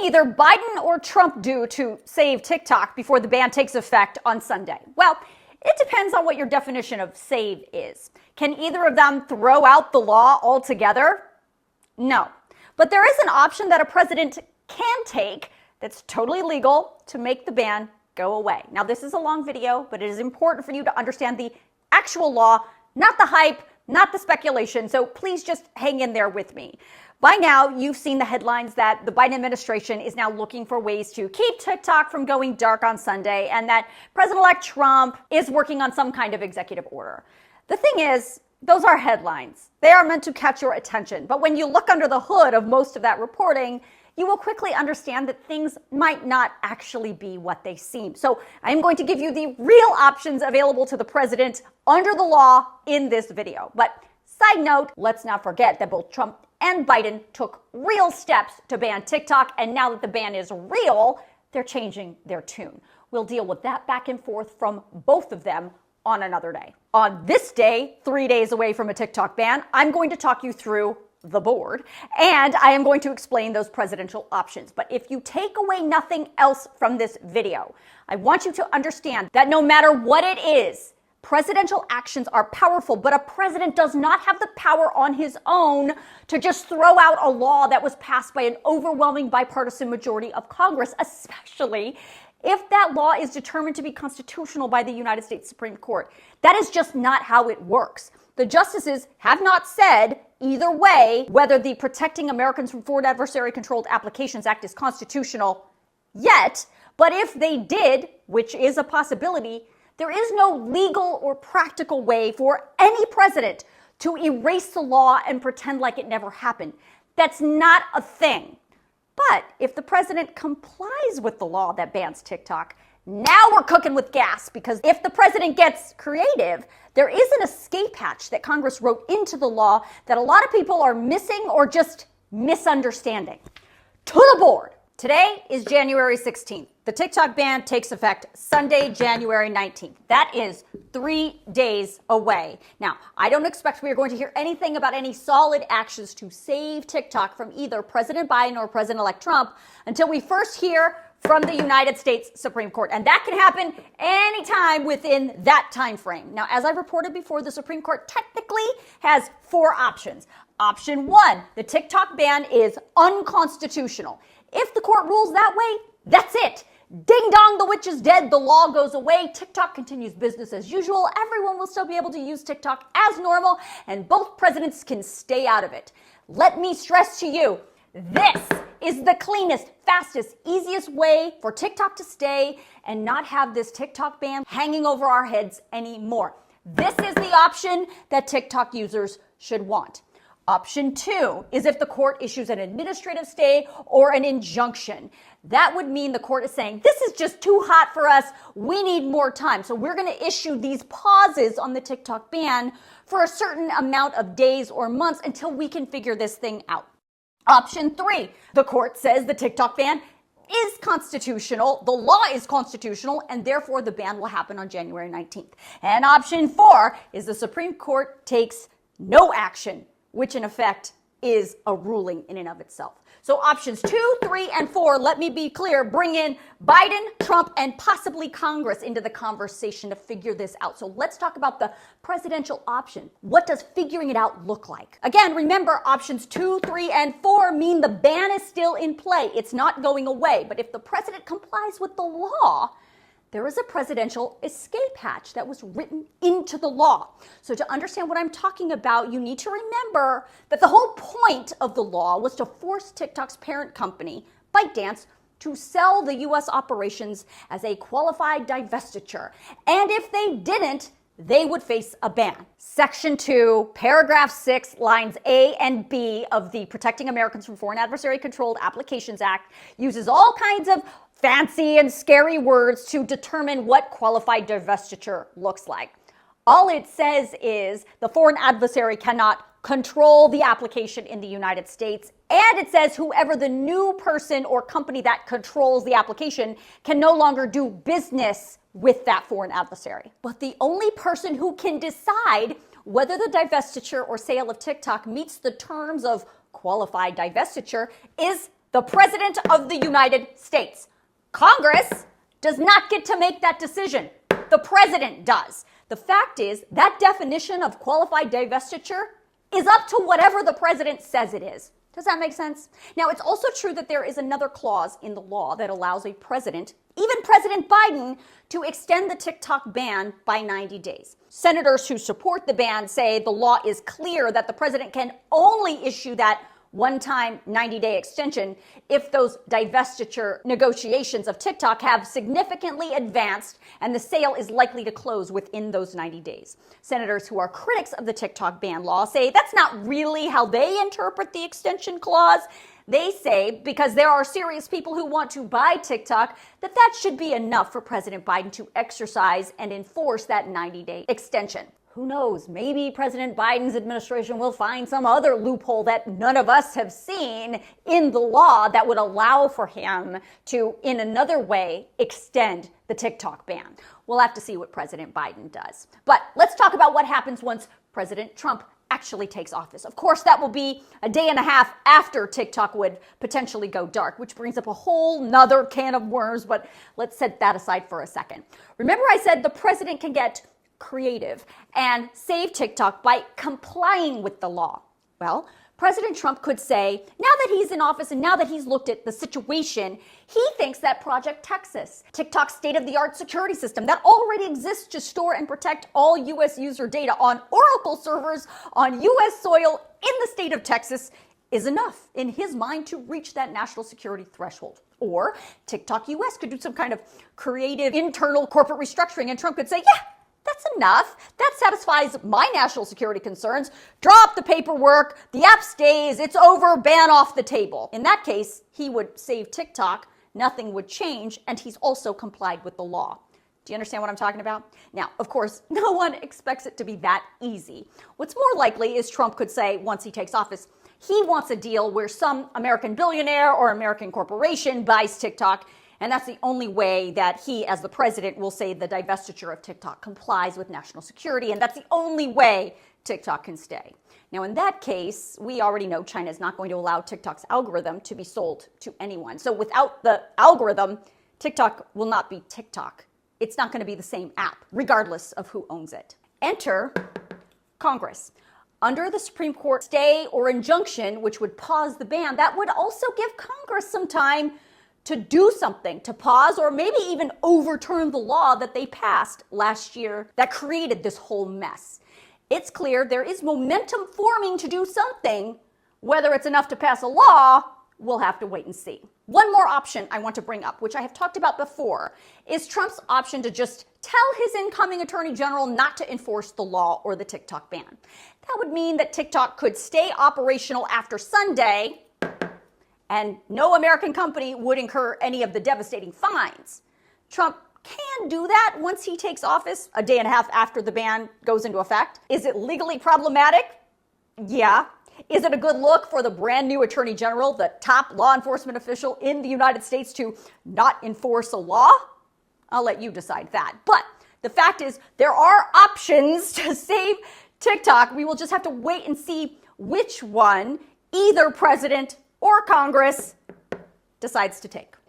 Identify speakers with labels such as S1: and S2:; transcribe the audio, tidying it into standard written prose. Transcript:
S1: either Biden or Trump do to save TikTok before the ban takes effect on Sunday? Well, it depends on what your definition of save is. Can either of them throw out the law altogether? No. But there is an option that a president can take that's totally legal to make the ban go away. Now, this is a long video, but it is important for you to understand the actual law, not the hype, not the speculation. So please just hang in there with me. By now, you've seen the headlines that the Biden administration is now looking for ways to keep TikTok from going dark on Sunday, and that President-elect Trump is working on some kind of executive order. The thing is, those are headlines. They are meant to catch your attention. But when you look under the hood of most of that reporting, you will quickly understand that things might not actually be what they seem. So I am going to give you the real options available to the president under the law in this video. But side note, let's not forget that both Trump and Biden took real steps to ban TikTok, and now that the ban is real, they're changing their tune. We'll deal with that back and forth from both of them on another day. On this day, 3 days away from a TikTok ban, I'm going to talk you through the board, and I am going to explain those presidential options. But if you take away nothing else from this video, I want you to understand that no matter what it is, presidential actions are powerful, but a president does not have the power on his own to just throw out a law that was passed by an overwhelming bipartisan majority of Congress, especially if that law is determined to be constitutional by the United States Supreme Court. That is just not how it works. The justices have not said either way whether the Protecting Americans from Foreign Adversary Controlled Applications Act is constitutional yet, but if they did, which is a possibility, there is no legal or practical way for any president to erase the law and pretend like it never happened. That's not a thing. But if the president complies with the law that bans TikTok, now we're cooking with gas, because if the president gets creative, there is an escape hatch that Congress wrote into the law that a lot of people are missing or just misunderstanding. To the board. Today is January 16th. The TikTok ban takes effect Sunday, January 19th. That is 3 days away. Now, I don't expect we are going to hear anything about any solid actions to save TikTok from either President Biden or President-elect Trump until we first hear from the United States Supreme Court. And that can happen anytime within that time frame. Now, as I reported before, the Supreme Court technically has 4 options. Option 1, the TikTok ban is unconstitutional. If the court rules that way, that's it. Ding dong, the witch is dead. The law goes away. TikTok continues business as usual. Everyone will still be able to use TikTok as normal, and both presidents can stay out of it. Let me stress to you, this is the cleanest, fastest, easiest way for TikTok to stay and not have this TikTok ban hanging over our heads anymore. This is the option that TikTok users should want. Option 2 is if the court issues an administrative stay or an injunction. That would mean the court is saying, this is just too hot for us. We need more time. So we're going to issue these pauses on the TikTok ban for a certain amount of days or months until we can figure this thing out. Option 3, the court says the TikTok ban is constitutional, the law is constitutional, and therefore the ban will happen on January 19th. And option 4 is the Supreme Court takes no action, which in effect is a ruling in and of itself. So options 2, 3, and 4, let me be clear, bring in Biden, Trump, and possibly Congress into the conversation to figure this out. So let's talk about the presidential option. What does figuring it out look like? Again, remember, options 2, 3, and 4 mean the ban is still in play. It's not going away. But if the president complies with the law, there is a presidential escape hatch that was written into the law. So to understand what I'm talking about, you need to remember that the whole point of the law was to force TikTok's parent company, ByteDance, to sell the U.S. operations as a qualified divestiture. And if they didn't, they would face a ban. Section 2, paragraph 6, lines A and B of the Protecting Americans from Foreign Adversary Controlled Applications Act uses all kinds of fancy and scary words to determine what qualified divestiture looks like. All it says is the foreign adversary cannot control the application in the United States, and it says whoever the new person or company that controls the application can no longer do business with that foreign adversary. But the only person who can decide whether the divestiture or sale of TikTok meets the terms of qualified divestiture is the President of the United States. Congress does not get to make that decision. The President does. The fact is, that definition of qualified divestiture is up to whatever the President says it is. Does that make sense? Now, it's also true that there is another clause in the law that allows a president, even President Biden, to extend the TikTok ban by 90 days. Senators who support the ban say the law is clear that the president can only issue that one-time 90-day extension if those divestiture negotiations of TikTok have significantly advanced and the sale is likely to close within those 90 days. Senators who are critics of the TikTok ban law say that's not really how they interpret the extension clause. They say because there are serious people who want to buy TikTok, that should be enough for President Biden to exercise and enforce that 90-day extension. Who knows? Maybe President Biden's administration will find some other loophole that none of us have seen in the law that would allow for him to, in another way, extend the TikTok ban. We'll have to see what President Biden does. But let's talk about what happens once President Trump actually takes office. Of course, that will be a day and a half after TikTok would potentially go dark, which brings up a whole nother can of worms, but let's set that aside for a second. Remember I said the president can get creative and save TikTok by complying with the law. Well, President Trump could say, now that he's in office and now that he's looked at the situation, he thinks that Project Texas, TikTok's state-of-the-art security system that already exists to store and protect all U.S. user data on Oracle servers on U.S. soil in the state of Texas, is enough in his mind to reach that national security threshold. Or TikTok US could do some kind of creative internal corporate restructuring and Trump could say, yeah, that's enough. That satisfies my national security concerns. Drop the paperwork. The app stays. It's over. Ban off the table. In that case, he would save TikTok. Nothing would change. And he's also complied with the law. Do you understand what I'm talking about? Now, of course, no one expects it to be that easy. What's more likely is Trump could say, once he takes office, he wants a deal where some American billionaire or American corporation buys TikTok. And that's the only way that he, as the president, will say the divestiture of TikTok complies with national security. And that's the only way TikTok can stay. Now, in that case, we already know China is not going to allow TikTok's algorithm to be sold to anyone. So without the algorithm, TikTok will not be TikTok. It's not going to be the same app, regardless of who owns it. Enter Congress. Under the Supreme Court stay or injunction, which would pause the ban, that would also give Congress some time to do something, to pause or maybe even overturn the law that they passed last year that created this whole mess. It's clear there is momentum forming to do something. Whether it's enough to pass a law, we'll have to wait and see. One more option I want to bring up, which I have talked about before, is Trump's option to just tell his incoming attorney general not to enforce the law or the TikTok ban. That would mean that TikTok could stay operational after Sunday, and no American company would incur any of the devastating fines. Trump can do that once he takes office, a day and a half after the ban goes into effect. Is it legally problematic? Yeah. Is it a good look for the brand new attorney general, the top law enforcement official in the United States, to not enforce a law? I'll let you decide that. But the fact is, there are options to save TikTok. We will just have to wait and see which one either president or Congress decides to take.